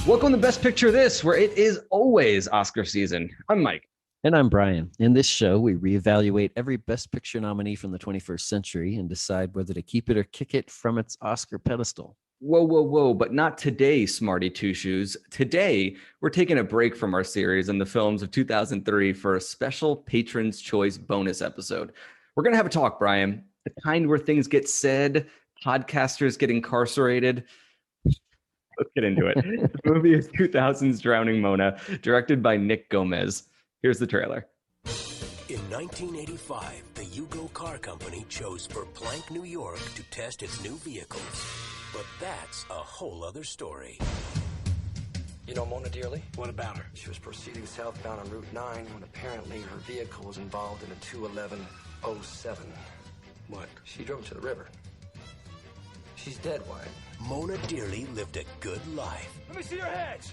Welcome to Best Picture This, where it is always Oscar season. I'm Mike. And I'm Brian. In this show, we reevaluate every Best Picture nominee from the 21st century and decide whether to keep it or kick it from its Oscar pedestal. Whoa, but not today, Smarty Two Shoes. Today, we're taking a break from our series and the films of 2003 for a special Patron's Choice bonus episode. We're going to have a talk, Brian, the kind where things get said, podcasters get incarcerated. Let's get into it. The movie is 2000's Drowning Mona, directed by Nick Gomez. Here's the trailer. In 1985, the Yugo Car Company chose Verplanck, New York to test its new vehicles. But that's a whole other story. You know Mona Dearly? What about her? She was proceeding southbound on Route 9 when apparently her vehicle was involved in a 21107. What? She drove to the river. She's dead, Wyatt. Mona Dearly lived a good life. Let me see your hands.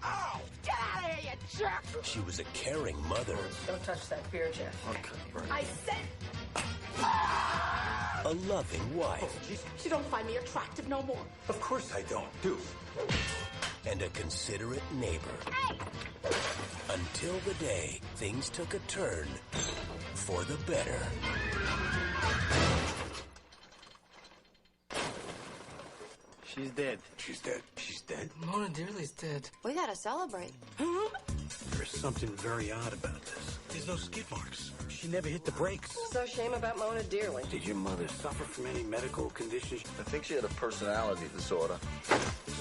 Oh, get out of here, you jerk! She was a caring mother. Don't touch that beer, Jeff. Okay, I said... A loving wife. You don't find me attractive no more. Of course I don't. Do. And a considerate neighbor. Hey! Until the day things took a turn for the better. She's dead. She's dead. She's dead. Mona Dearly's dead. We gotta celebrate. There's something very odd about this. There's no skid marks. She never hit the brakes. So shame about Mona Dearly. Did your mother suffer from any medical conditions? I think she had a personality disorder.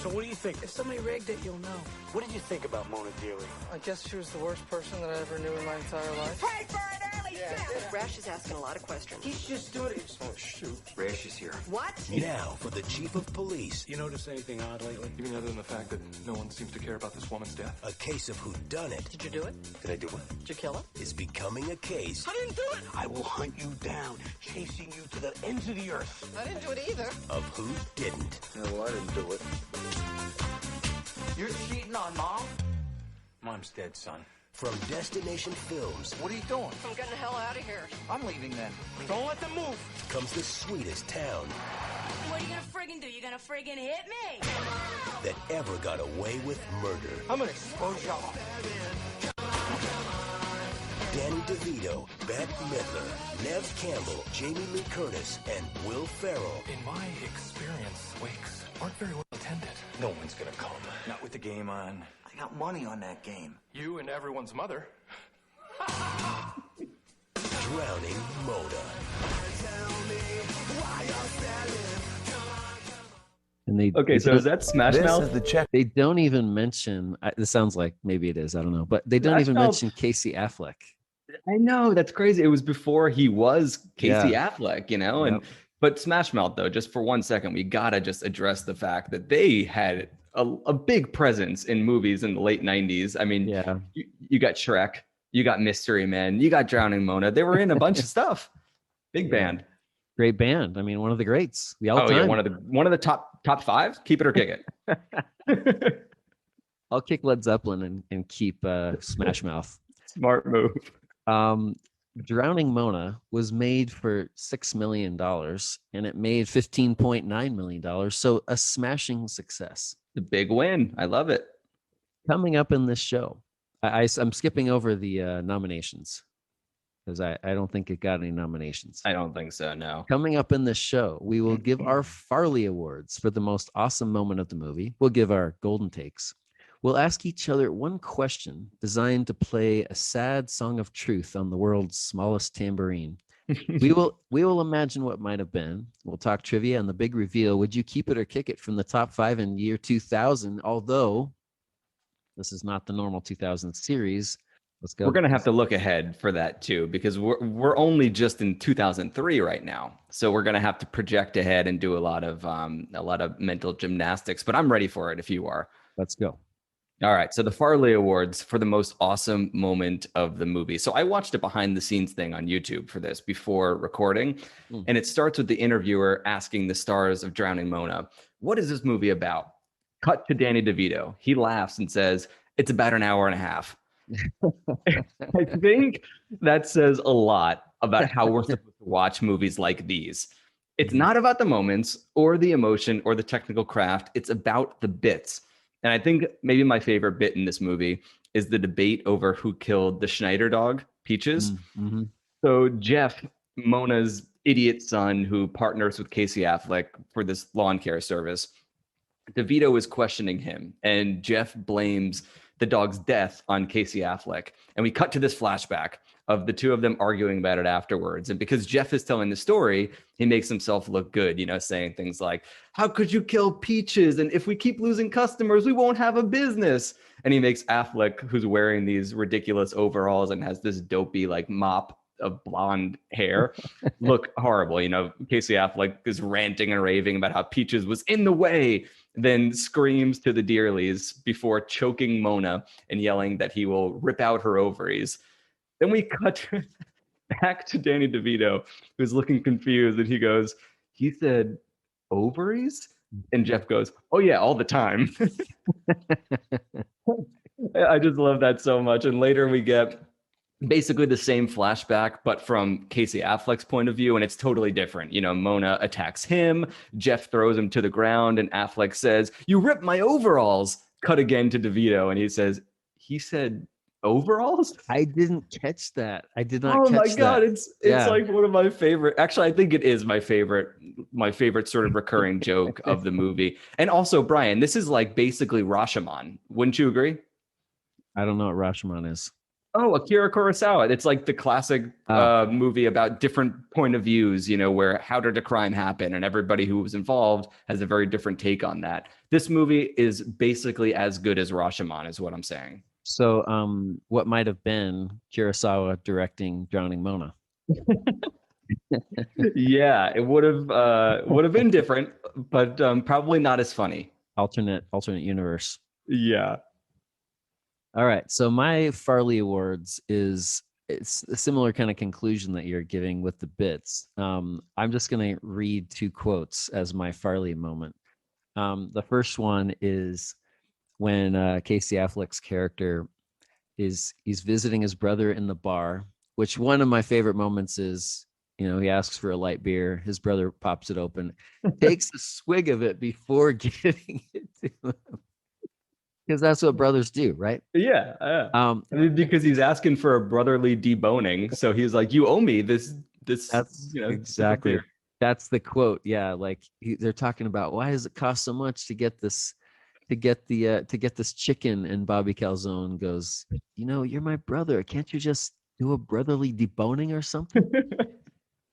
So what do you think? If somebody rigged it, you'll know. What did you think about Mona Dearly? I guess she was the worst person that I ever knew in my entire life. Pray for an early death! Rash is asking a lot of questions. He's just doing it. Oh, shoot. Rash is here. What? Now for the chief of police. You notice anything odd lately? Even other than the fact that no one seems to care about this woman's death. A case of whodunnit Did you do it? Did I do it? Did you kill her? is becoming a case I didn't do it! I will hunt you down, chasing you to the ends of the earth. I didn't do it either. of who didn't. Yeah, well, I didn't do it. You're cheating on Mom? Mom's dead, son. From Destination Films What are you doing? I'm getting the hell out of here. I'm leaving then. Don't let them move. comes the sweetest town What are you gonna friggin' do? You gonna friggin' hit me? that ever got away with murder. I'm gonna expose y'all. Danny DeVito, Bette Midler, Nev Campbell, Jamie Lee Curtis, and Will Ferrell. In my experience, wakes aren't very well attended. No one's gonna come. Not with the game on. I got money on that game. You and everyone's mother. Drowning Mona. And they Okay, so is that Smash Mouth? the check. They don't even mention. This sounds like maybe it is. I don't know, but they don't Smash even Mouth. mention Casey Affleck. I know, that's crazy. It was before he was Casey Affleck, you know? And Yep. but Smash Mouth, though, just for 1 second, we gotta just address the fact that they had a big presence in movies in the late 90s. I mean, Yeah, you got Shrek, you got Mystery Men, you got Drowning Mona. They were in a bunch of stuff. Big band. great band. I mean, one of the greats. The all Oh time. yeah, one of the top five. Keep it or kick it. I'll kick Led Zeppelin and keep Smash Mouth. Smart move. Drowning Mona was made for $6 million and it made $15.9 million. So a smashing success. The big win. I love it. Coming up in this show, I'm skipping over the nominations because I don't think it got any nominations. I don't think so. No. Coming up in this show, we will give our Farley Awards for the most awesome moment of the movie. We'll give our golden takes. We'll ask each other one question designed to play a sad song of truth on the world's smallest tambourine. we will imagine what might have been. We'll talk trivia and the big reveal. Would you keep it or kick it from the top 5 in year 2000? Although this is not the normal 2000 series. Let's go. We're gonna have to look ahead for that too, because we're only just in 2003 right now. So we're gonna have to project ahead and do a lot of mental gymnastics. But I'm ready for it if you are. Let's go. All right. So the Farley Awards for the most awesome moment of the movie. So I watched a behind the scenes thing on YouTube for this before recording. And it starts with the interviewer asking the stars of Drowning Mona, what is this movie about? Cut to Danny DeVito. He laughs and says, it's about an hour and a half. I think that says a lot about how we're supposed to watch movies like these. It's not about the moments or the emotion or the technical craft. It's about the bits. And I think maybe my favorite bit in this movie is the debate over who killed the Schneider dog, Peaches. Mm-hmm. So Jeff, Mona's idiot son who partners with Casey Affleck for this lawn care service, DeVito is questioning him, and Jeff blames the dog's death on Casey Affleck. And we cut to this flashback of the two of them arguing about it afterwards. And because Jeff is telling the story, he makes himself look good, saying things like, how could you kill Peaches? And if we keep losing customers, we won't have a business. And he makes Affleck, who's wearing these ridiculous overalls and has this dopey like mop of blonde hair, look horrible. Casey Affleck is ranting and raving about how Peaches was in the way, then screams to the Dearlys before choking Mona and yelling that he will rip out her ovaries. Then we cut back to Danny DeVito, who's looking confused, and he goes, he said ovaries? And Jeff goes, oh yeah, all the time. I just love that so much. And later we get basically the same flashback, but from Casey Affleck's point of view, and it's totally different. Mona attacks him, Jeff throws him to the ground, and Affleck says, you ripped my overalls. Cut again to DeVito, and he said overalls? I didn't catch that. I did not catch that. Oh my God, that. it's like one of my favorite. Actually, I think it is my favorite sort of recurring joke of the movie. And also, Brian, this is like basically Rashomon. Wouldn't you agree? I don't know what Rashomon is. Oh, Akira Kurosawa. It's like the classic movie about different point of views, where how did a crime happen? And everybody who was involved has a very different take on that. This movie is basically as good as Rashomon, is what I'm saying. So what might have been Kurosawa directing Drowning Mona? Yeah, it would have been different, but probably not as funny. Alternate universe. Yeah. All right. So my Farley Awards it's a similar kind of conclusion that you're giving with the bits. I'm just going to read two quotes as my Farley moment. The first one is when Casey Affleck's character he's visiting his brother in the bar, which one of my favorite moments is, he asks for a light beer. His brother pops it open, takes a swig of it before giving it to him. Because that's what brothers do, right? Yeah. Because he's asking for a brotherly deboning. So he's like, you owe me this. That's exactly. That's the quote. Yeah. Like they're talking about, why does it cost so much to get this chicken? And Bobby Calzone goes, you're my brother. Can't you just do a brotherly deboning or something?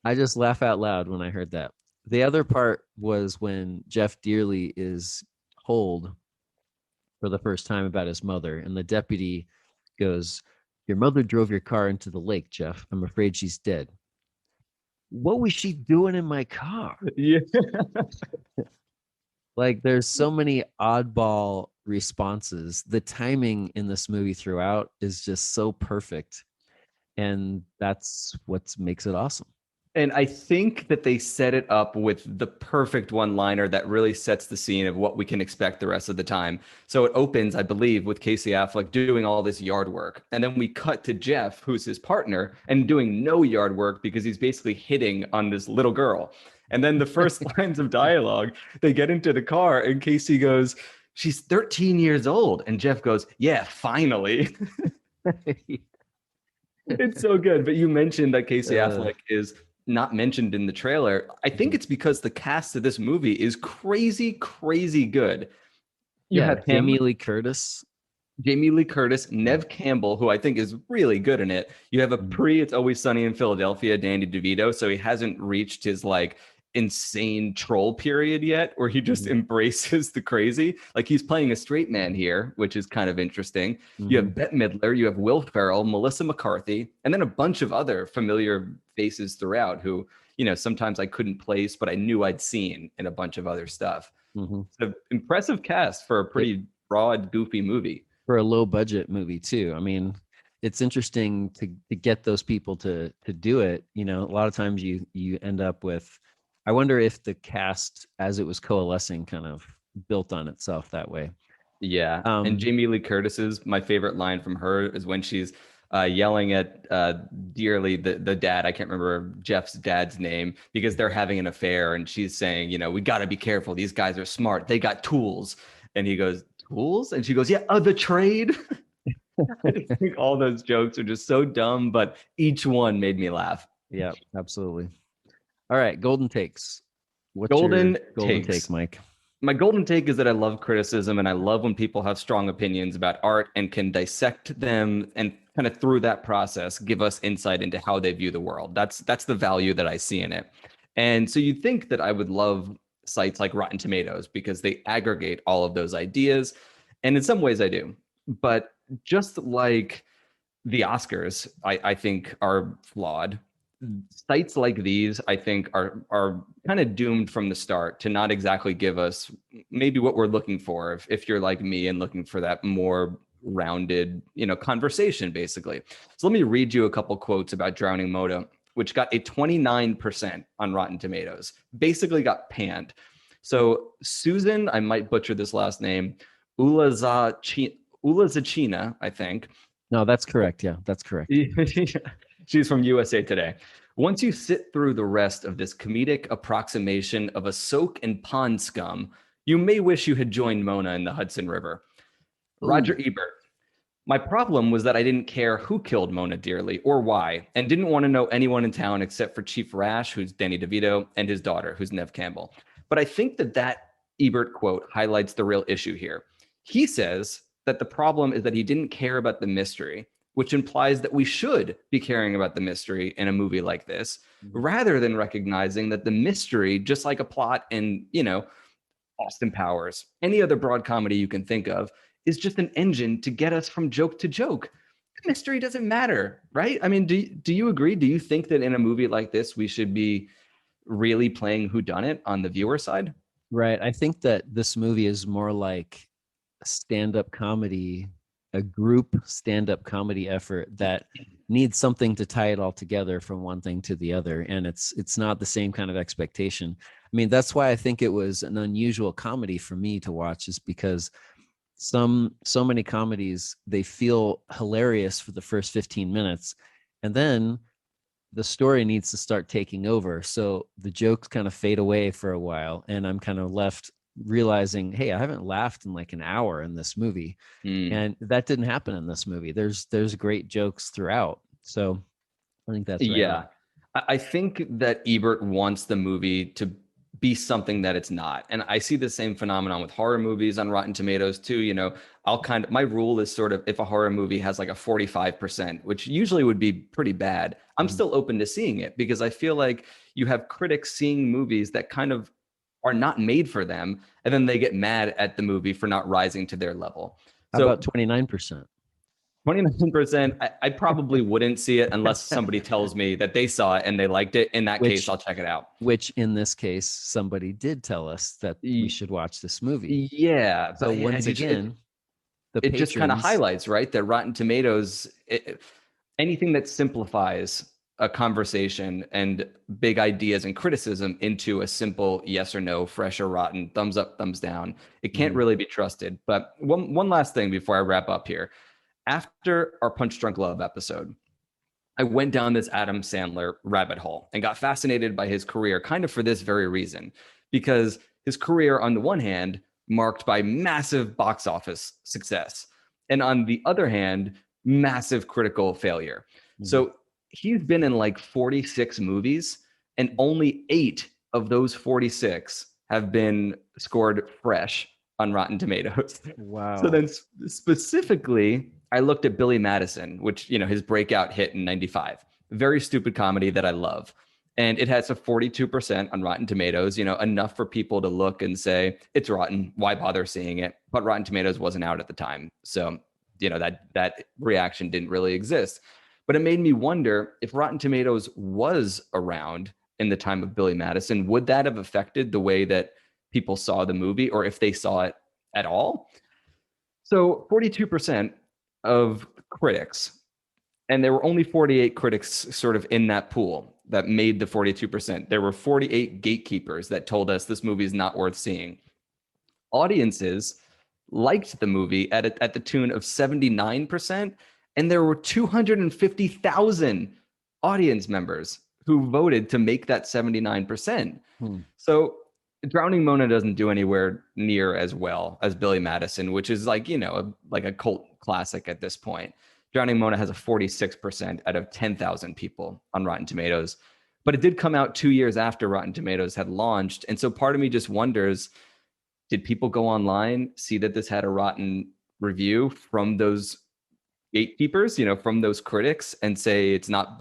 I just laugh out loud when I heard that. The other part was when Jeff Dearly is told for the first time about his mother, and the deputy goes, your mother drove your car into the lake, Jeff. I'm afraid she's dead. What was she doing in my car? Yeah. Like there's so many oddball responses. The timing in this movie throughout is just so perfect. And that's what makes it awesome. And I think that they set it up with the perfect one-liner that really sets the scene of what we can expect the rest of the time. So it opens, I believe, with Casey Affleck doing all this yard work. And then we cut to Jeff, who's his partner, and doing no yard work because he's basically hitting on this little girl. And then the first lines of dialogue, they get into the car and Casey goes, she's 13 years old. And Jeff goes, yeah, finally. It's so good. But you mentioned that Casey Affleck is not mentioned in the trailer. I think it's because the cast of this movie is crazy, crazy good. You have Jamie Lee Curtis, Nev Campbell, who I think is really good in it. You have a It's Always Sunny in Philadelphia, Danny DeVito. So he hasn't reached his like insane troll period yet, where he just embraces the crazy. Like he's playing a straight man here, which is kind of interesting. You have Bette Midler, you have Will Ferrell, Melissa McCarthy, and then a bunch of other familiar faces throughout who, sometimes I couldn't place, but I knew I'd seen in a bunch of other stuff. It's an impressive cast for a pretty broad, goofy movie. For a low budget movie too. I mean, it's interesting to get those people to do it. A lot of times you end up with, I wonder if the cast as it was coalescing kind of built on itself that way. Yeah. And Jamie Lee Curtis's, my favorite line from her is when she's yelling at Dearly, the dad. I can't remember Jeff's dad's name, because they're having an affair, and she's saying, we got to be careful. These guys are smart. They got tools. And he goes, tools? And she goes, yeah, the trade. I just think all those jokes are just so dumb, but each one made me laugh. Yeah, absolutely. All right, golden takes. What's Golden your golden takes. take, Mike? My golden take is that I love criticism, and I love when people have strong opinions about art and can dissect them and kind of through that process give us insight into how they view the world. That's the value that I see in it. And so you'd think that I would love sites like Rotten Tomatoes because they aggregate all of those ideas. And in some ways I do. But just like the Oscars, I think are flawed. Sites like these, I think, are kind of doomed from the start to not exactly give us maybe what we're looking for. If you're like me and looking for that more rounded, conversation, basically. So let me read you a couple quotes about Drowning Moda, which got a 29% on Rotten Tomatoes. Basically got panned. So Susan, I might butcher this last name, Ulazacina, I think. No, that's correct. Yeah, that's correct. She's from USA Today. Once you sit through the rest of this comedic approximation of a soak and pond scum, you may wish you had joined Mona in the Hudson River. Ooh. Roger Ebert. My problem was that I didn't care who killed Mona Dearly or why, and didn't want to know anyone in town except for Chief Rash, who's Danny DeVito, and his daughter, who's Nev Campbell. But I think that Ebert quote highlights the real issue here. He says that the problem is that he didn't care about the mystery, which implies that we should be caring about the mystery in a movie like this, rather than recognizing that the mystery, just like a plot in, Austin Powers, any other broad comedy you can think of, is just an engine to get us from joke to joke. The mystery doesn't matter, right? I mean, do you agree? Do you think that in a movie like this, we should be really playing whodunit on the viewer side? Right. I think that this movie is more like a stand-up comedy, a group stand-up comedy effort that needs something to tie it all together from one thing to the other. And it's not the same kind of expectation. I mean, that's why I think it was an unusual comedy for me to watch, is because so many comedies, they feel hilarious for the first 15 minutes. And then the story needs to start taking over. So the jokes kind of fade away for a while. And I'm kind of left realizing, hey, I haven't laughed in like an hour in this movie. And that didn't happen in this movie. There's great jokes throughout. So I think that's right. Yeah. I think that Ebert wants the movie to be something that it's not. And I see the same phenomenon with horror movies on Rotten Tomatoes too. My rule is sort of, if a horror movie has like a 45%, which usually would be pretty bad, I'm still open to seeing it, because I feel like you have critics seeing movies that kind of are not made for them, and then they get mad at the movie for not rising to their level. How about 29%? 29%, I probably wouldn't see it unless somebody tells me that they saw it and they liked it. In that case, I'll check it out. Which in this case, somebody did tell us that we should watch this movie. Yeah. So once again, it just kind of highlights, right, that Rotten Tomatoes, anything that simplifies a conversation and big ideas and criticism into a simple yes or no, fresh or rotten, thumbs up, thumbs down, it can't really be trusted. But one last thing before I wrap up here. After our Punch Drunk Love episode, I went down this Adam Sandler rabbit hole and got fascinated by his career, kind of for this very reason, because his career, on the one hand, marked by massive box office success, and on the other hand, massive critical failure. So he's been in like 46 movies, and only 8 of those 46 have been scored fresh on Rotten Tomatoes. Wow. So then specifically, I looked at Billy Madison, which, his breakout hit in 95. Very stupid comedy that I love. And it has a 42% on Rotten Tomatoes, enough for people to look and say, it's rotten. Why bother seeing it? But Rotten Tomatoes wasn't out at the time. So, that reaction didn't really exist. But it made me wonder, if Rotten Tomatoes was around in the time of Billy Madison, would that have affected the way that people saw the movie, or if they saw it at all? So 42% of critics, and there were only 48 critics sort of in that pool that made the 42%. There were 48 gatekeepers that told us this movie is not worth seeing. Audiences liked the movie at the tune of 79%, and there were 250,000 audience members who voted to make that 79%. So Drowning Mona doesn't do anywhere near as well as Billy Madison, which is like, like a cult classic at this point. Drowning Mona has a 46% out of 10,000 people on Rotten Tomatoes, but it did come out 2 years after Rotten Tomatoes had launched. And so part of me just wonders, did people go online, see that this had a rotten review from those gatekeepers, from those critics, and say it's not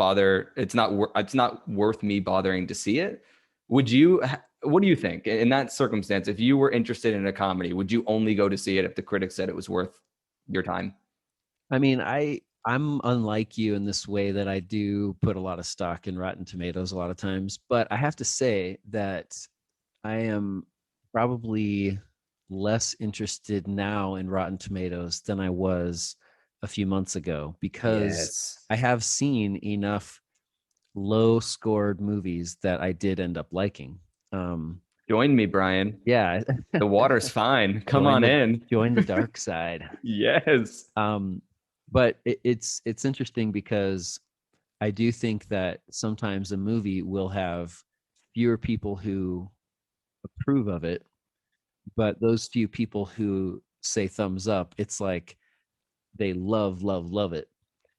worth me bothering to see it? What do you think in that circumstance? If you were interested in a comedy, would you only go to see it if the critics said it was worth your time? I mean, I'm unlike you in this way that I do put a lot of stock in Rotten Tomatoes a lot of times, but I have to say that I am probably less interested now in Rotten Tomatoes than I was a few months ago, because I have seen enough low scored movies that I did end up liking. Join me, Brian. Yeah. The water's fine. Come on in. Join the dark side. Yes. But it's interesting because I do think that sometimes a movie will have fewer people who approve of it, but those few people who say thumbs up, it's like they love it.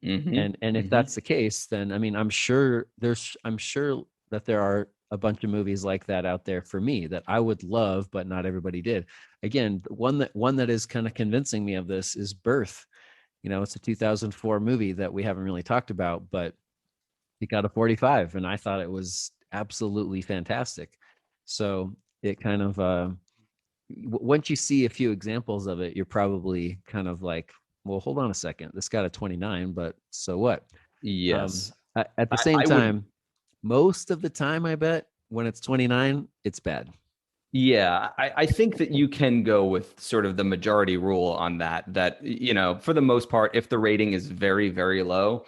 And if that's the case, then I mean, I'm sure that there are a bunch of movies like that out there for me that I would love, but not everybody did. Again, one that is kind of convincing me of this is Birth. It's a 2004 movie that we haven't really talked about, but it got a 45, and I thought it was absolutely fantastic. So it kind of once you see a few examples of it, you're probably kind of like, well, hold on a second, this got a 29, but so what? Yes. At the same time, most of the time, I bet when it's 29, it's bad. Yeah, I think that you can go with sort of the majority rule on that, for the most part, if the rating is very, very low,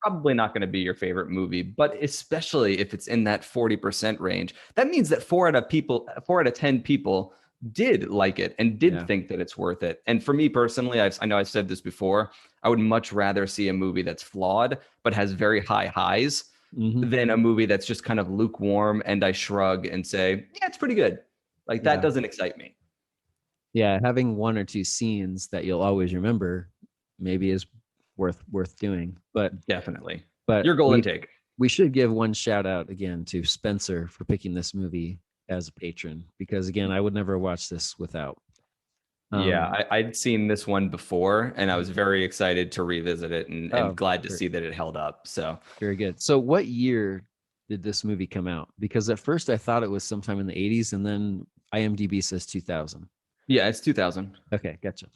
probably not going to be your favorite movie, but especially if it's in that 40% range, that means that 4 out of 10 people did like it and did think that it's worth it. And for me personally, I know I've said this before, I would much rather see a movie that's flawed, but has very high highs than a movie that's just kind of lukewarm and I shrug and say, yeah, it's pretty good. Like that doesn't excite me. Yeah, having 1 or 2 scenes that you'll always remember maybe is worth doing. But definitely. But your golden take. We should give one shout out again to Spencer for picking this movie as a patron, because again, I would never watch this without. I'd seen this one before and I was very excited to revisit it and glad to see that it held up. So very good. So what year did this movie come out? Because at first I thought it was sometime in the 80s, and then IMDb says 2000. Yeah, it's 2000. Okay, gotcha.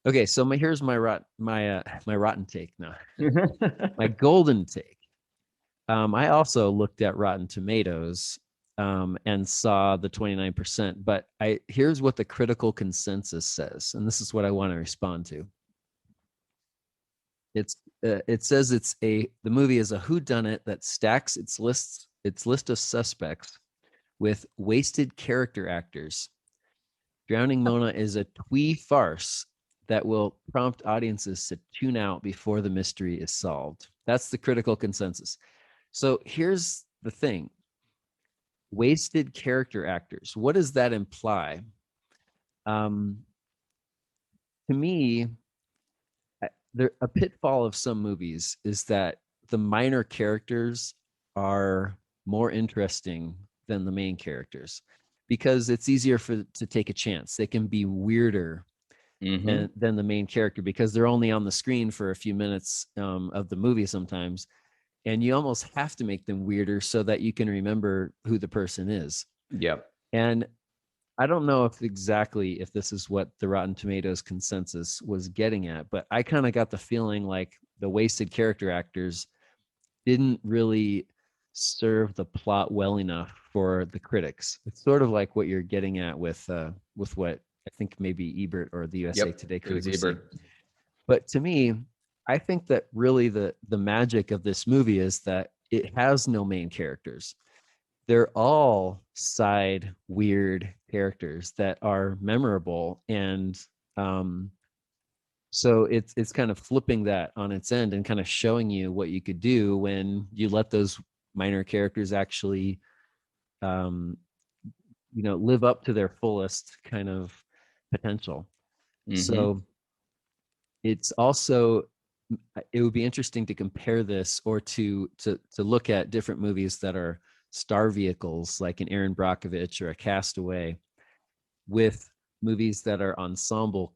Okay, so here's my rotten take now. My golden take. I also looked at Rotten Tomatoes and saw the 29%, but here's what the critical consensus says, and this is what I want to respond to. It says the movie is a whodunit that stacks its list of suspects with wasted character actors. Drowning Mona is a twee farce that will prompt audiences to tune out before the mystery is solved. That's the critical consensus. So here's the thing. Wasted character actors. What does that imply? To me, a pitfall of some movies is that the minor characters are more interesting than the main characters, because it's easier to take a chance. They can be weirder than the main character because they're only on the screen for a few minutes of the movie sometimes. And you almost have to make them weirder so that you can remember who the person is. Yep. And I don't know if this is what the Rotten Tomatoes consensus was getting at, but I kind of got the feeling like the wasted character actors didn't really serve the plot well enough for the critics. It's sort of like what you're getting at with what I think maybe Ebert or the USA Today critic was saying. But to me, I think that really the magic of this movie is that it has no main characters. They're all side weird characters that are memorable and So it's kind of flipping that on its end and kind of showing you what you could do when you let those minor characters actually um, live up to their fullest kind of potential. Mm-hmm. So it's also, it would be interesting to compare this, or to look at different movies that are star vehicles like an Aaron Brockovich or a Castaway, with movies that are ensemble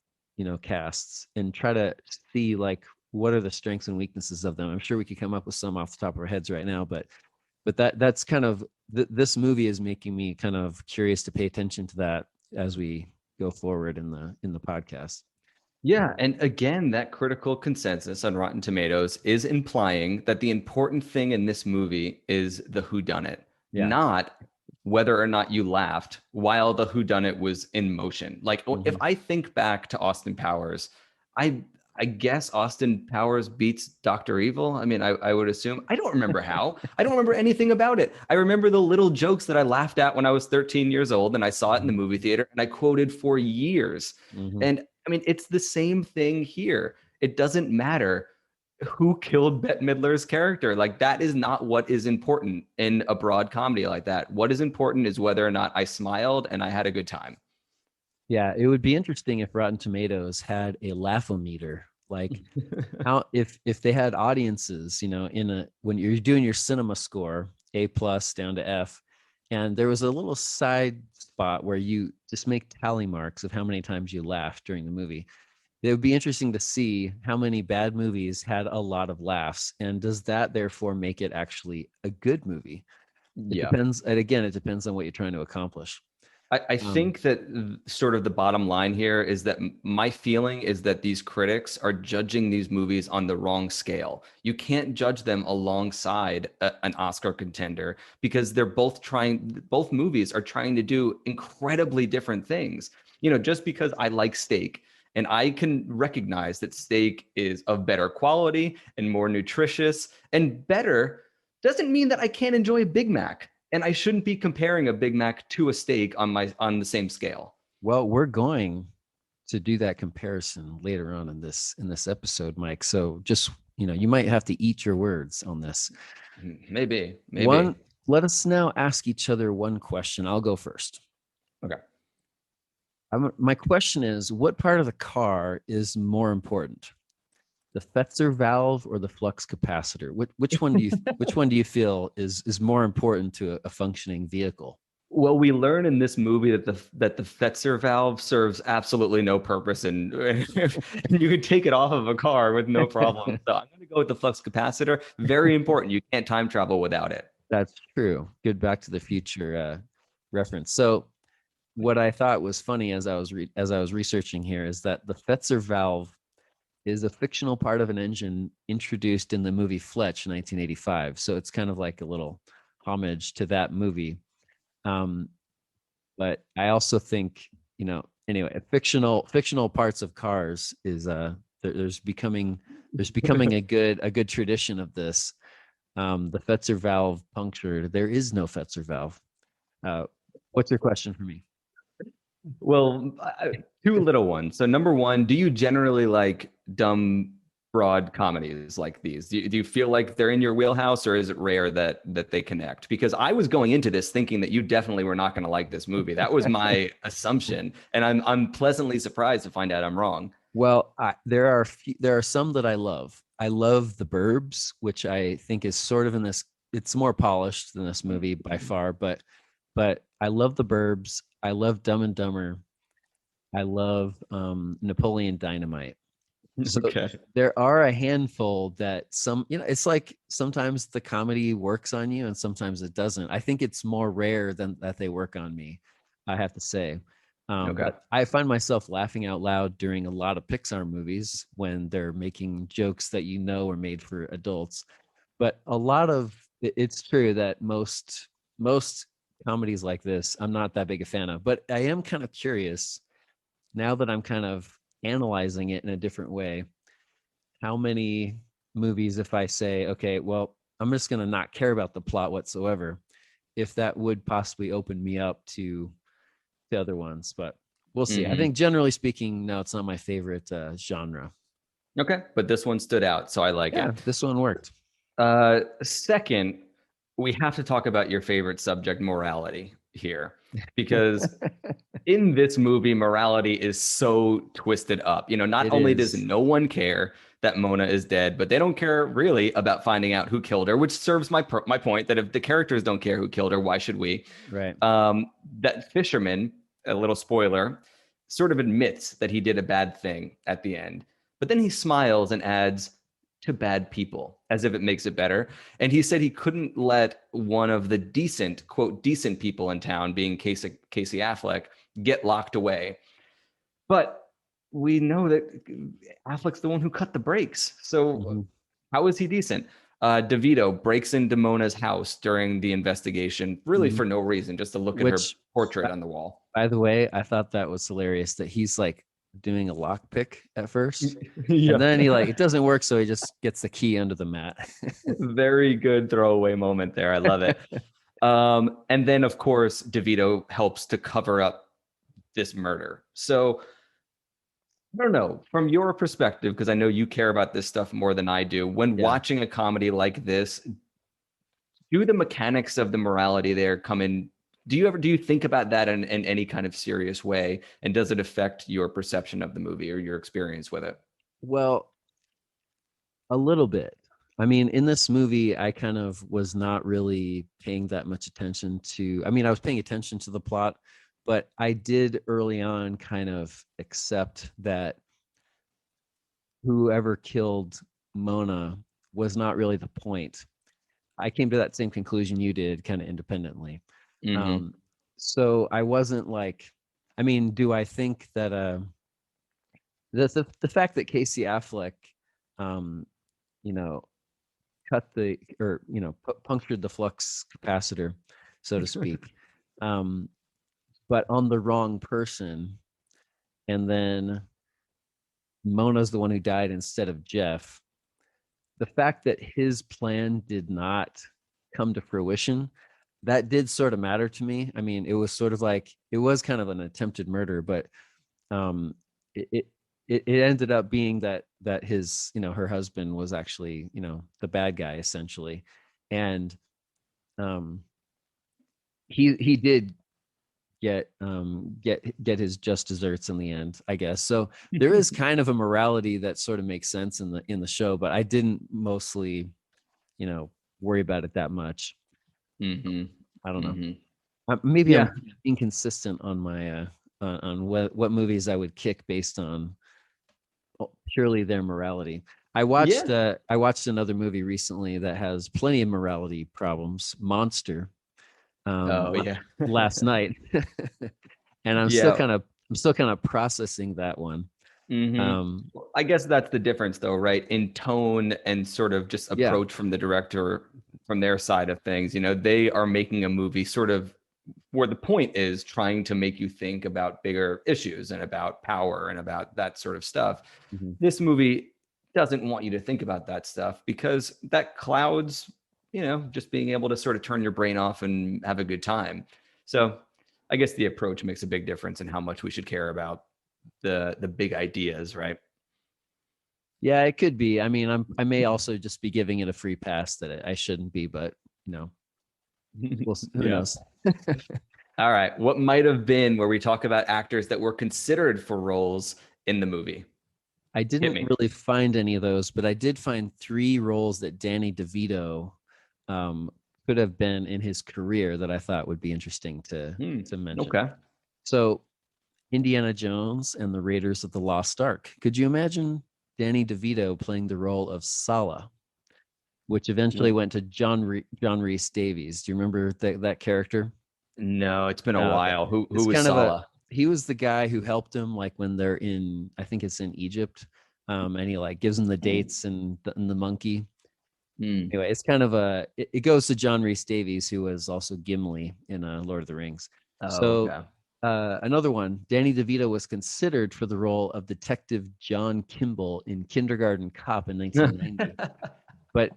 casts, and try to see like what are the strengths and weaknesses of them. I'm sure we could come up with some off the top of our heads right now, but that's kind of this movie is making me kind of curious to pay attention to that as we go forward in the podcast. Yeah, and again, that critical consensus on Rotten Tomatoes is implying that the important thing in this movie is the whodunit, Yeah. not whether or not you laughed while the whodunit was in motion. Like if I think back to Austin Powers, I guess Austin Powers beats Dr. Evil. I mean, I would assume. I don't remember how. I don't remember anything about it. I remember the little jokes that I laughed at when I was 13 years old and I saw it in the movie theater and I quoted for years. And I mean, it's the same thing here. It doesn't matter who killed Bette Midler's character. Like, that is not what is important in a broad comedy like that. What is important is whether or not I smiled and I had a good time. Yeah, it would be interesting if Rotten Tomatoes had a laugh-o-meter, like how if they had audiences, when you're doing your cinema score, A+ down to F, and there was a little side spot where you just make tally marks of how many times you laughed during the movie. It would be interesting to see how many bad movies had a lot of laughs, and does that therefore make it actually a good movie? It Yeah. depends, and again, it depends on what you're trying to accomplish. I think that sort of the bottom line here is that my feeling is that these critics are judging these movies on the wrong scale. You can't judge them alongside an Oscar contender because both movies are trying to do incredibly different things. Just because I like steak and I can recognize that steak is of better quality and more nutritious and better doesn't mean that I can't enjoy a Big Mac. And I shouldn't be comparing a Big Mac to a steak on the same scale. Well, we're going to do that comparison later on in this episode, Mike. So just, you might have to eat your words on this. Maybe. Let us now ask each other one question. I'll go first. Okay. My question is, what part of the car is more important? The Fetzer valve or the flux capacitor? Which one do you feel is more important to a functioning vehicle? Well, we learn in this movie that the Fetzer valve serves absolutely no purpose, and you could take it off of a car with no problem. So I'm going to go with the flux capacitor. Very important. You can't time travel without it. That's true. Good Back to the Future reference. So what I thought was funny as I was researching here is that the Fetzer valve is a fictional part of an engine introduced in the movie Fletch in 1985. So it's kind of like a little homage to that movie. But I also think, anyway, fictional parts of cars is there's becoming a good tradition of this. The Fetzer valve punctured. There is no Fetzer valve. What's your question for me? Well, two little ones. So number one, do you generally like dumb, broad comedies like these? Do you feel like they're in your wheelhouse, or is it rare that they connect? Because I was going into this thinking that you definitely were not going to like this movie. That was my assumption, and I'm pleasantly surprised to find out I'm wrong. Well, there are some that I love. I love The Burbs, which I think is sort of in this. It's more polished than this movie by far, but I love The Burbs. I love Dumb and Dumber. I love Napoleon Dynamite. So Okay. there are a handful that it's like sometimes the comedy works on you and sometimes it doesn't. I think it's more rare than that they work on me, I have to say. Okay. But I find myself laughing out loud during a lot of Pixar movies when they're making jokes that are made for adults. But it's true that most comedies like this, I'm not that big a fan of. But I am kind of curious now that I'm kind of analyzing it in a different way. How many movies, if I say, okay, well, I'm just going to not care about the plot whatsoever, if that would possibly open me up to the other ones, but we'll see. I think generally speaking, no, it's not my favorite genre. Okay, but this one stood out, so I like Yeah, it. this one worked. Second, we have to talk about your favorite subject, morality, here, because in this movie, morality is so twisted up. Not It only does is. no one care that Mona is dead, but they don't care really about finding out who killed her, which serves my point that if the characters don't care who killed her, why should we? Right. That fisherman, a little spoiler, sort of admits that he did a bad thing at the end, but then he smiles and adds, to bad people, as if it makes it better. And he said he couldn't let one of the decent, quote, decent people in town, being Casey Affleck, get locked away. But we know that Affleck's the one who cut the brakes. So how is he decent? DeVito breaks into Mona's house during the investigation, really for no reason, just to look at her portrait on the wall. By the way, I thought that was hilarious that he's like doing a lockpick at first. Yeah. And then he it doesn't work, so he just gets the key under the mat. Very good throwaway moment there. I love it. And then, of course, DeVito helps to cover up this murder. So I don't know, from your perspective, because I know you care about this stuff more than I do. When watching a comedy like this, do the mechanics of the morality there come in? Do you think about that in any kind of serious way? And does it affect your perception of the movie or your experience with it? Well, a little bit. I mean, in this movie, I kind of was not really paying that much attention to, I was paying attention to the plot, but I did early on kind of accept that whoever killed Mona was not really the point. I came to that same conclusion you did kind of independently. So I wasn't like, do I think that the fact that Casey Affleck punctured the flux capacitor, so to speak, but on the wrong person, and then Mona's the one who died instead of Jeff. The fact that his plan did not come to fruition, that did sort of matter to me. It was sort of like, it was kind of an attempted murder, but it ended up being that his, her husband was actually, the bad guy essentially. And he did get his just desserts in the end, I guess. So there is kind of a morality that sort of makes sense in the show, but I didn't mostly, worry about it that much. I don't know. Maybe I'm inconsistent on my on what movies I would kick based on purely their morality. I watched another movie recently that has plenty of morality problems, Monster. Last night. And I'm still kind of processing that one. I guess that's the difference though, right? In tone and sort of just approach from the director, from their side of things. They are making a movie sort of where the point is trying to make you think about bigger issues and about power and about that sort of stuff. This movie doesn't want you to think about that stuff because that clouds just being able to sort of turn your brain off and have a good time. So I guess the approach makes a big difference in how much we should care about the big ideas, right? Yeah, it could be. I may also just be giving it a free pass that I shouldn't be, but who knows? All right. What might have been where we talk about actors that were considered for roles in the movie? I didn't really find any of those, but I did find 3 roles that Danny DeVito could have been in his career that I thought would be interesting to mention. Okay. So Indiana Jones and the Raiders of the Lost Ark. Could you imagine Danny DeVito playing the role of Sala, which eventually went to John Rhys Davies? Do you remember that character? No, it's been a while. Who was Sala? He was the guy who helped him, like when they're in, I think it's in Egypt, and he like gives him the dates and the monkey. Anyway, it's kind of it goes to John Rhys Davies, who was also Gimli in Lord of the Rings. Another one, Danny DeVito was considered for the role of Detective John Kimball in Kindergarten Cop in 1990, but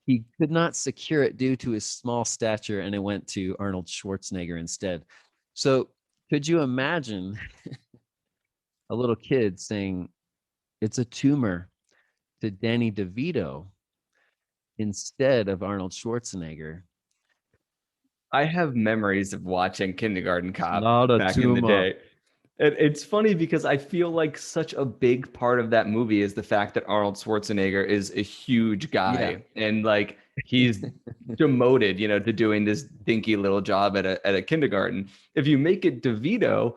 he could not secure it due to his small stature, and it went to Arnold Schwarzenegger instead. So could you imagine a little kid saying, "It's a tumor. to Danny DeVito instead of Arnold Schwarzenegger. I have memories of watching Kindergarten Cop Not a back in the tumor. day. It's funny because I feel like such a big part of that movie is the fact that Arnold Schwarzenegger is a huge guy and like he's demoted, to doing this dinky little job at a kindergarten. If you make it DeVito,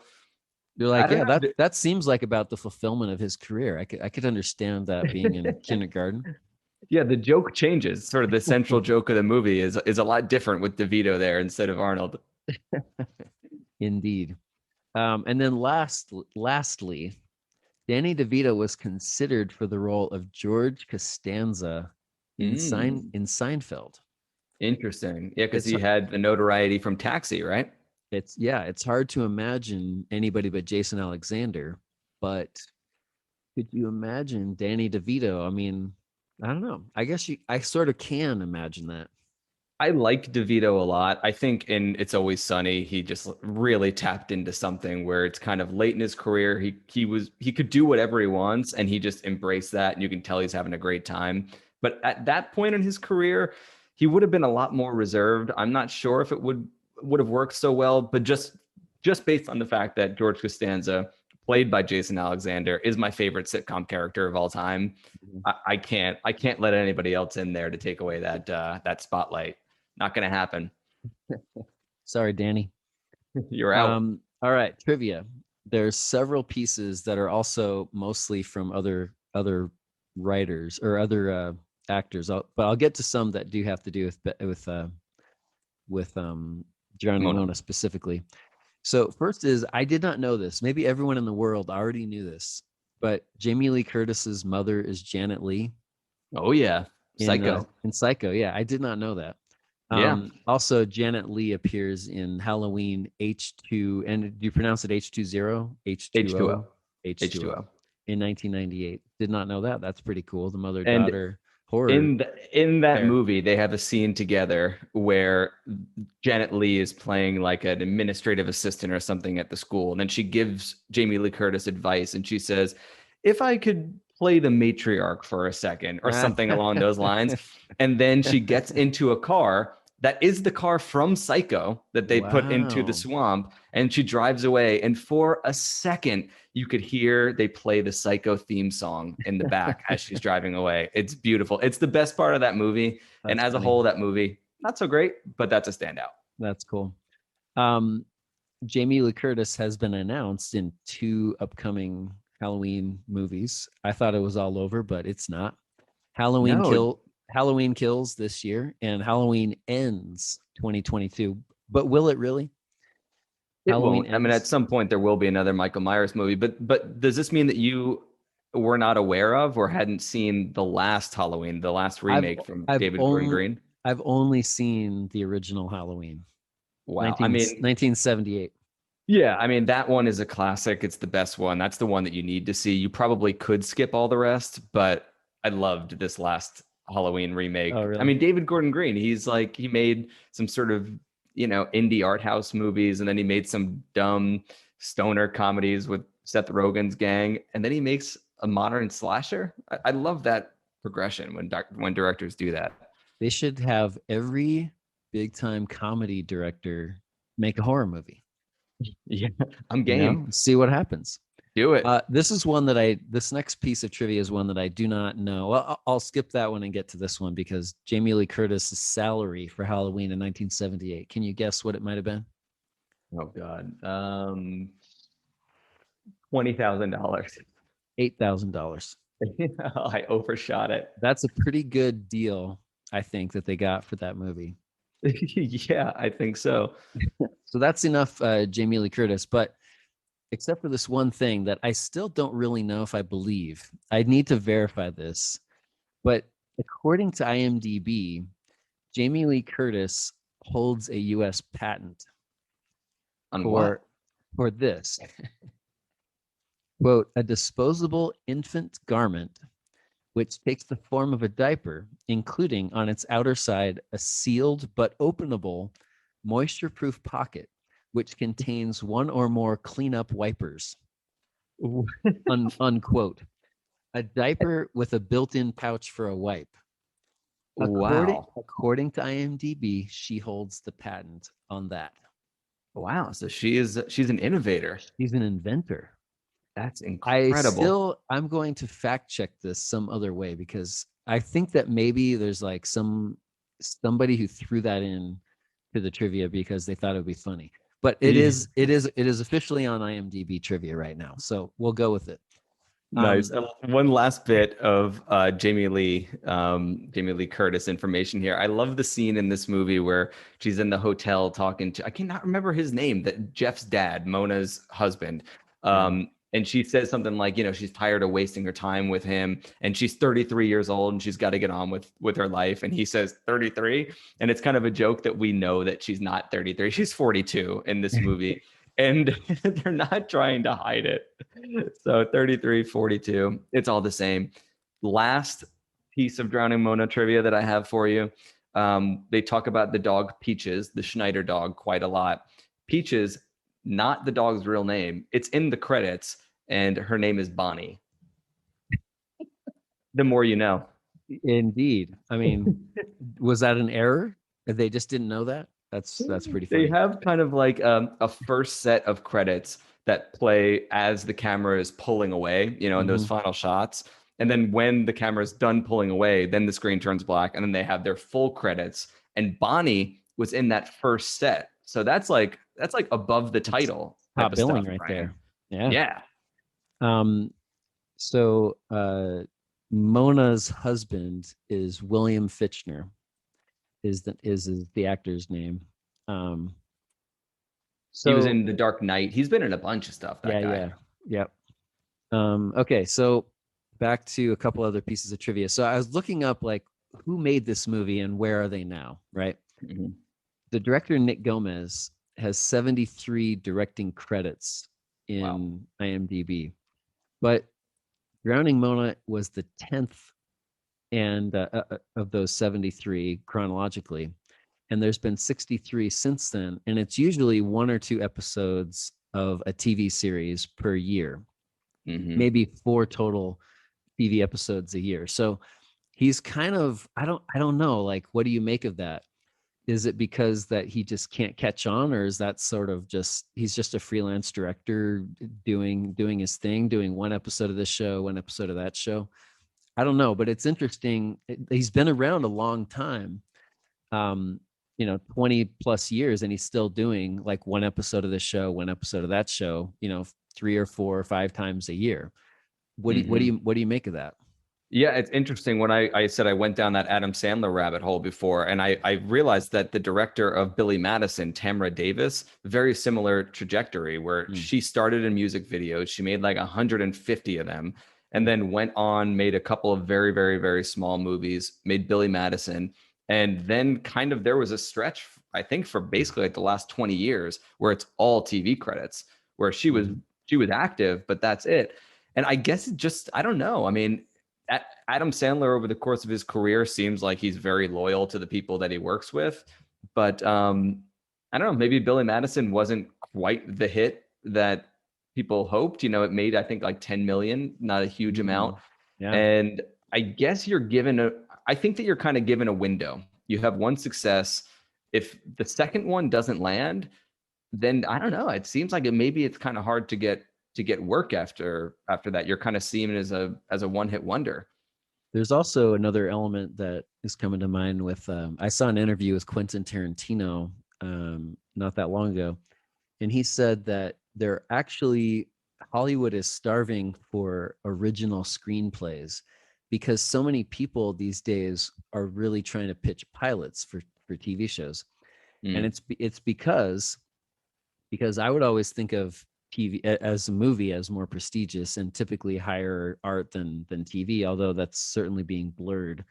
You're I like, don't yeah, know. that seems like about the fulfillment of his career. I could understand that being in kindergarten. Yeah, the joke changes. Sort of the central joke of the movie is a lot different with DeVito there instead of Arnold. Indeed. And then lastly, Danny DeVito was considered for the role of George Costanza in Seinfeld. Interesting. Yeah, because It's he had the notoriety from Taxi, right? it's hard to imagine anybody but Jason Alexander, but could you imagine Danny DeVito? I mean, I don't know. I guess I sort of can imagine that. I like DeVito a lot. I think in It's Always Sunny, he just really tapped into something where it's kind of late in his career. He could do whatever he wants, and he just embraced that, and you can tell he's having a great time. But at that point in his career, he would have been a lot more reserved. I'm not sure if it would have worked so well, but just based on the fact that George Costanza, played by Jason Alexander, is my favorite sitcom character of all time. I can't let anybody else in there to take away that spotlight. Not going to happen. Sorry, Danny. You're out. All right, trivia. There's several pieces that are also mostly from other writers or other actors, but I'll get to some that do have to do with Johnny Mona specifically. So first is, I did not know this. Maybe everyone in the world already knew this, but Jamie Lee Curtis's mother is Janet Leigh. Oh yeah, Psycho. In Psycho, yeah, I did not know that. Also, Janet Leigh appears in Halloween H2, and do you pronounce it H20? H2O. H2O. In 1998. Did not know that. That's pretty cool. The mother-daughter horror. In that movie, they have a scene together where Janet Leigh is playing like an administrative assistant or something at the school, and then she gives Jamie Lee Curtis advice, and she says, "If I could play the matriarch for a second," or something along those lines. And then she gets into a car that is the car from Psycho that they put into the swamp, and she drives away. And for a second, you could hear they play the Psycho theme song in the back as she's driving away. It's beautiful. It's the best part of that movie. And as a whole, that movie, not so great, but that's a standout. That's cool. Jamie Lee Curtis has been announced in 2 upcoming Halloween movies. I thought it was all over, but it's not. Halloween Kills this year, and Halloween Ends 2022. But will it really? Halloween won't. I mean, at some point there will be another Michael Myers movie, but does this mean that you were not aware of or hadn't seen the last Halloween, the last remake from David Gordon Green? I've only seen the original Halloween. Wow. 1978. Yeah, I mean, that one is a classic. It's the best one. That's the one that you need to see. You probably could skip all the rest, but I loved this last Halloween remake. Oh, really? I mean, David Gordon Green, he made some sort of, indie art house movies, and then he made some dumb stoner comedies with Seth Rogen's gang, and then he makes a modern slasher. I love that progression when directors do that. They should have every big time comedy director make a horror movie. Yeah, I'm game. See what happens. Do it. This next piece of trivia is one that I do not know. Well, I'll skip that one and get to this one because Jamie Lee Curtis's salary for Halloween in 1978. Can you guess what it might have been? Oh God. $20,000. $8,000. I overshot it. That's a pretty good deal, I think, that they got for that movie. Yeah, I think so. So that's enough Jamie Lee Curtis, but except for this one thing that I still don't really know if I believe. I need to verify this. But according to IMDb, Jamie Lee Curtis holds a U.S. patent for this. Quote, a disposable infant garment which takes the form of a diaper, including on its outer side a sealed but openable moisture-proof pocket which contains one or more cleanup wipers. Unquote. A diaper with a built-in pouch for a wipe. Wow. According to IMDb, she holds the patent on that. Wow. So she's an innovator. She's an inventor. That's incredible. I'm going to fact check this some other way because I think that maybe there's like somebody who threw that in to the trivia because they thought it would be funny. But it is officially on IMDb trivia right now. So we'll go with it. Nice. One last bit of Jamie Lee Curtis information here. I love the scene in this movie where she's in the hotel talking to, I cannot remember his name, that Jeff's dad, Mona's husband. And she says something like, she's tired of wasting her time with him, and she's 33 years old and she's got to get on with her life. And he says 33. And it's kind of a joke that we know that she's not 33. She's 42 in this movie. And they're not trying to hide it. So 33, 42, it's all the same. Last piece of Drowning Mona trivia that I have for you. They talk about the dog Peaches, the Schneider dog, quite a lot. Peaches, not the dog's real name. It's in the credits, and her name is Bonnie. The more you know. Indeed. I mean, was that an error? They just didn't know that? That's pretty funny. They have kind of like a first set of credits that play as the camera is pulling away, in those final shots. And then when the camera is done pulling away, then the screen turns black, and then they have their full credits. And Bonnie was in that first set. So that's like above the title. Top billing right there. Yeah. So Mona's husband is William Fitchner. Is the actor's name. So he was in The Dark Knight. He's been in a bunch of stuff, that guy. Yep. Okay, so back to a couple other pieces of trivia. So I was looking up like who made this movie and where are they now, right? Mm-hmm. The director Nick Gomez has 73 directing credits in IMDb, but Drowning Mona was the 10th and of those 73 chronologically, and there's been 63 since then, and it's usually 1 or 2 episodes of a TV series per year, maybe 4 total TV episodes a year. So he's kind of, I don't know, like, what do you make of that? Is it because that he just can't catch on, or is that sort of just he's just a freelance director doing his thing, doing 1 episode of this show, 1 episode of that show? I don't know, but it's interesting. He's been around a long time, 20 plus years, and he's still doing like 1 episode of this show, 1 episode of that show, 3 or 4 or 5 times a year. What do you make of that? Yeah, it's interesting. When I said I went down that Adam Sandler rabbit hole before, and I realized that the director of Billy Madison, Tamra Davis, very similar trajectory, where she started in music videos. She made like 150 of them, and then went on, made a couple of very, very, very small movies, made Billy Madison. And then kind of there was a stretch, I think, for basically like the last 20 years where it's all TV credits, where she was active, but that's it. And I guess it just, I don't know. I mean, Adam Sandler over the course of his career seems like he's very loyal to the people that he works with. But I don't know, maybe Billy Madison wasn't quite the hit that people hoped. It made, I think, like 10 million, not a huge amount. Yeah. And I guess I think that you're kind of given a window. You have 1 success. If the second one doesn't land, then I don't know. It seems like maybe it's kind of hard to get work after that. You're kind of seen as a one-hit wonder. There's also another element that is coming to mind with I saw an interview with Quentin Tarantino not that long ago, and he said that Hollywood is starving for original screenplays because so many people these days are really trying to pitch pilots for TV shows. And it's because I would always think of TV as a movie as more prestigious and typically higher art than TV, although that's certainly being blurred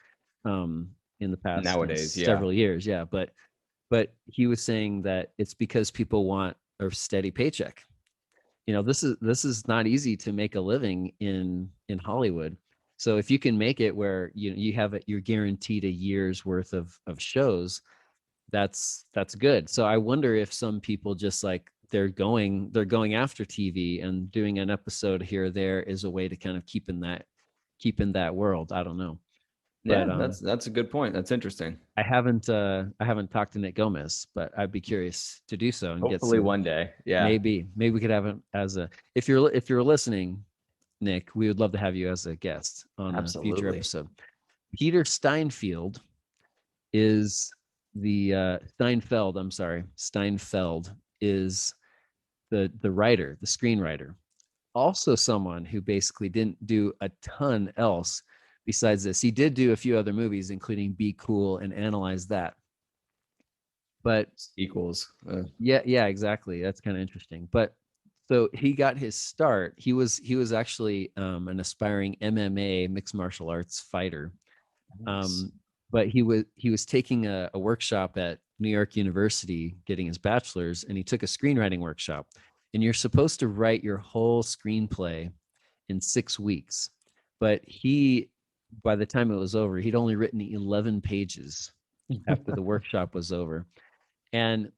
in the past nowadays, several years. Yeah, but he was saying that it's because people want a steady paycheck. This is not easy to make a living in Hollywood. So if you can make it where you're guaranteed a year's worth of shows, that's good. So I wonder if some people just like they're going after TV, and doing an episode here or there is a way to kind of keep keep in that world. I don't know. Yeah, But that's a good point. That's interesting. I haven't talked to Nick Gomez, but I'd be curious to do so and get Hopefully some. one day. Yeah. Maybe we could have him as a, if you're listening, Nick, we would love to have you as a guest on a future Absolutely. episode. Peter Steinfeld is Steinfeld. I'm sorry, Steinfeld is the writer, the screenwriter. Also, someone who basically didn't do a ton else besides this. He did do a few other movies, including Be Cool and Analyze That. But Equals. yeah, exactly. That's kind of interesting. But so he got his start. He was actually an aspiring MMA, mixed martial arts fighter. But he was taking a workshop at New York University, getting his bachelor's, and he took a screenwriting workshop. And you're supposed to write your whole screenplay in 6 weeks. But by the time it was over, he'd only written 11 pages after the workshop was over. And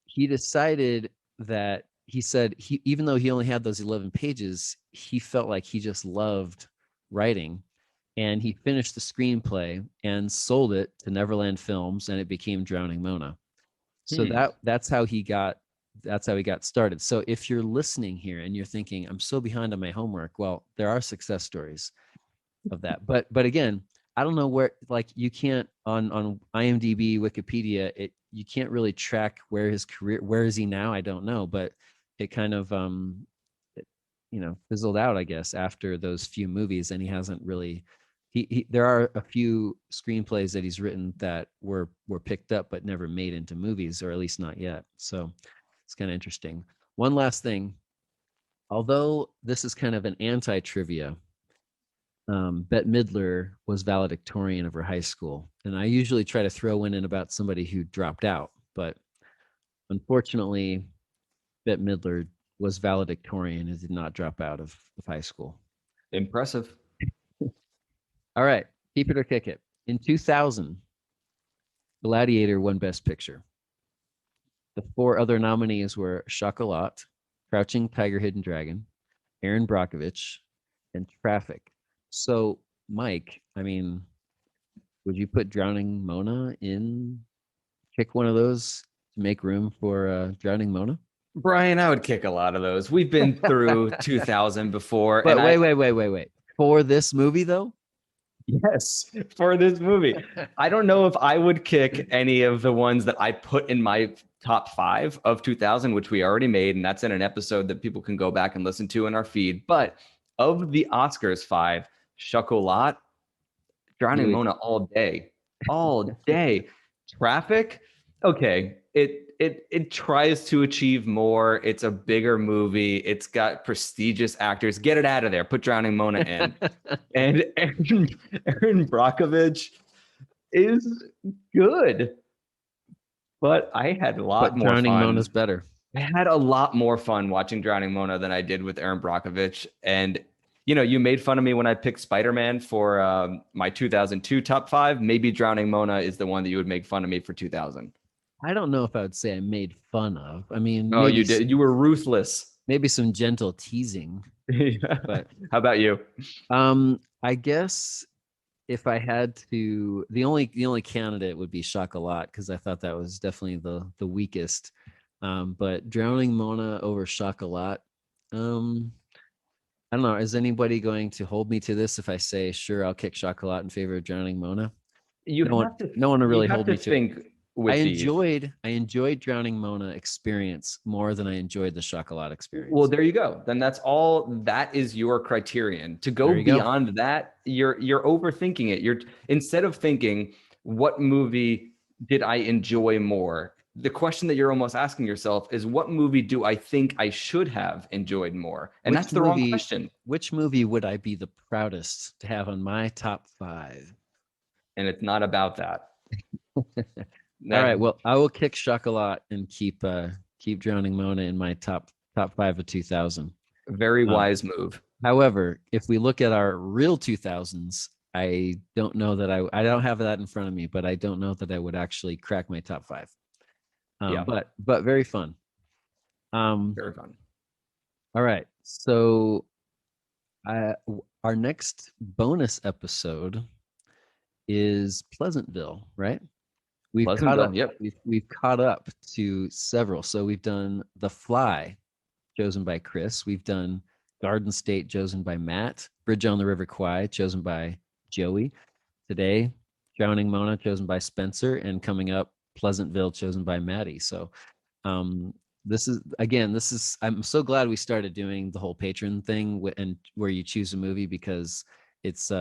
he decided that he said even though he only had those 11 pages, he felt like he just loved writing. And he finished the screenplay and sold it to Neverland Films, and it became Drowning Mona. So that's how he got started. So if you're listening here and you're thinking, I'm so behind on my homework, well, there are success stories of that. But again, I don't know where, like, you can't on IMDb, Wikipedia, you can't really track where his career, where is he now? I don't know, but it kind of fizzled out, I guess, after those few movies, and he hasn't really. There are a few screenplays that he's written that were picked up but never made into movies, or at least not yet. So it's kind of interesting. One last thing, although this is kind of an anti-trivia, Bette Midler was valedictorian of her high school, and I usually try to throw in about somebody who dropped out, but unfortunately, Bette Midler was valedictorian and did not drop out of high school. Impressive. All right, keep it or kick it. In 2000, Gladiator won Best Picture. The 4 other nominees were Chocolat, Crouching Tiger, Hidden Dragon, Aaron Brockovich, and Traffic. So, Mike, I mean, would you put Drowning Mona in? Pick one of those to make room for Drowning Mona? Brian, I would kick a lot of those. We've been through 2000 before. But and wait. For this movie, though? Yes, for this movie. I don't know if I would kick any of the ones that I put in my top 5 of 2000, which we already made, and that's in an episode that people can go back and listen to in our feed. But of the Oscars 5, Chocolat, Drowning Mona all day. Traffic, okay, it tries to achieve more. It's a bigger movie. It's got prestigious actors. Get it out of there. Put Drowning Mona in. And Aaron Brockovich is good, but I had a lot more Drowning fun. Mona's better. I had a lot more fun watching Drowning Mona than I did with Aaron Brockovich. And you made fun of me when I picked Spider-Man for my 2002 top 5. Maybe Drowning Mona is the one that you would make fun of me for 2000. I don't know if I would say I made fun of. I mean, oh, you did. You were ruthless. Maybe some gentle teasing. Yeah. But how about you? I guess if I had to, the only candidate would be Chocolat, because I thought that was definitely the weakest. But Drowning Mona over Chocolat. I don't know. Is anybody going to hold me to this if I say, sure, I'll kick Chocolat in favor of Drowning Mona? No one will really hold me to it. I enjoyed Drowning Mona experience more than I enjoyed the Chocolat experience. Well, there you go. Then that's all. That is your criterion. To go beyond that, you're overthinking it. You're, instead of thinking, what movie did I enjoy more? The question that you're almost asking yourself is, what movie do I think I should have enjoyed more? And that's the wrong question. Which movie would I be the proudest to have on my top 5? And it's not about that. All right. Well, I will kick Chocolat and keep Drowning Mona in my top 5 of 2000. Very wise move. However, if we look at our real 2000s, I don't know that I don't have that in front of me, but I don't know that I would actually crack my top 5. But very fun. Very fun. All right. So Our next bonus episode is Pleasantville, right? We've caught Pleasantville, up. yep. We've caught up to several. So we've done The Fly, chosen by Chris. We've done Garden State, chosen by Matt. Bridge on the River Kwai, chosen by Joey. Today, Drowning Mona, chosen by Spencer, and coming up, Pleasantville, chosen by Maddie. So this is I'm so glad we started doing the whole patron thing and where you choose a movie, because it's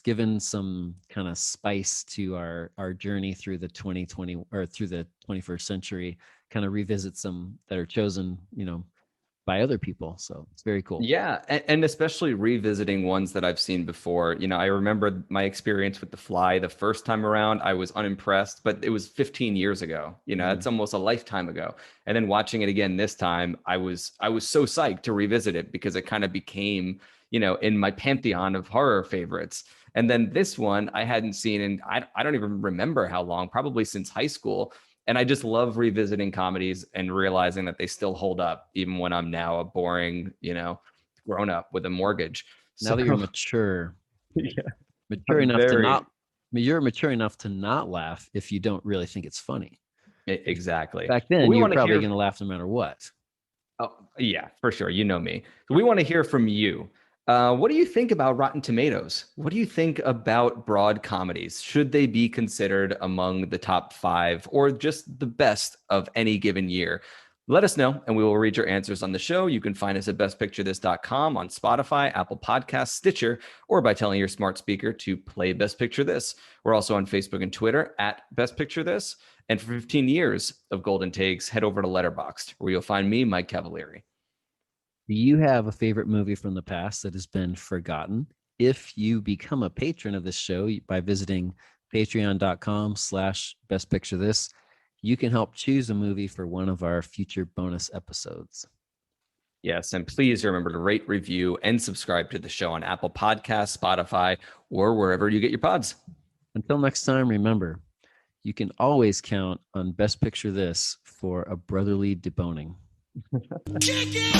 given some kind of spice to our journey through the 2020 or through the 21st century, kind of revisit some that are chosen, by other people. So it's very cool. Yeah, and especially revisiting ones that I've seen before. I remember my experience with The Fly the first time around. I was unimpressed, but it was 15 years ago. That's almost a lifetime ago. And then watching it again this time, I was so psyched to revisit it, because it kind of became, in my pantheon of horror favorites. And then this one I hadn't seen, and I don't even remember how long, probably since high school. And I just love revisiting comedies and realizing that they still hold up, even when I'm now a boring, grown up with a mortgage. Now that you're mature, yeah, mature enough to not, you're mature enough to not laugh if you don't really think it's funny. Exactly. Back then, you were probably going to laugh no matter what. Oh, yeah, for sure. You know me. So we want to hear from you. What do you think about Rotten Tomatoes? What do you think about broad comedies? Should they be considered among the top 5 or just the best of any given year? Let us know, and we will read your answers on the show. You can find us at bestpicturethis.com, on Spotify, Apple Podcasts, Stitcher, or by telling your smart speaker to play Best Picture This. We're also on Facebook and Twitter at Best Picture This. And for 15 years of Golden Takes, head over to Letterboxd, where you'll find me, Mike Cavalieri. Do you have a favorite movie from the past that has been forgotten? If you become a patron of this show by visiting patreon.com/bestpicturethis, you can help choose a movie for one of our future bonus episodes. Yes, and please remember to rate, review, and subscribe to the show on Apple Podcasts, Spotify, or wherever you get your pods. Until next time, remember, you can always count on Best Picture This for a brotherly deboning. Chicken!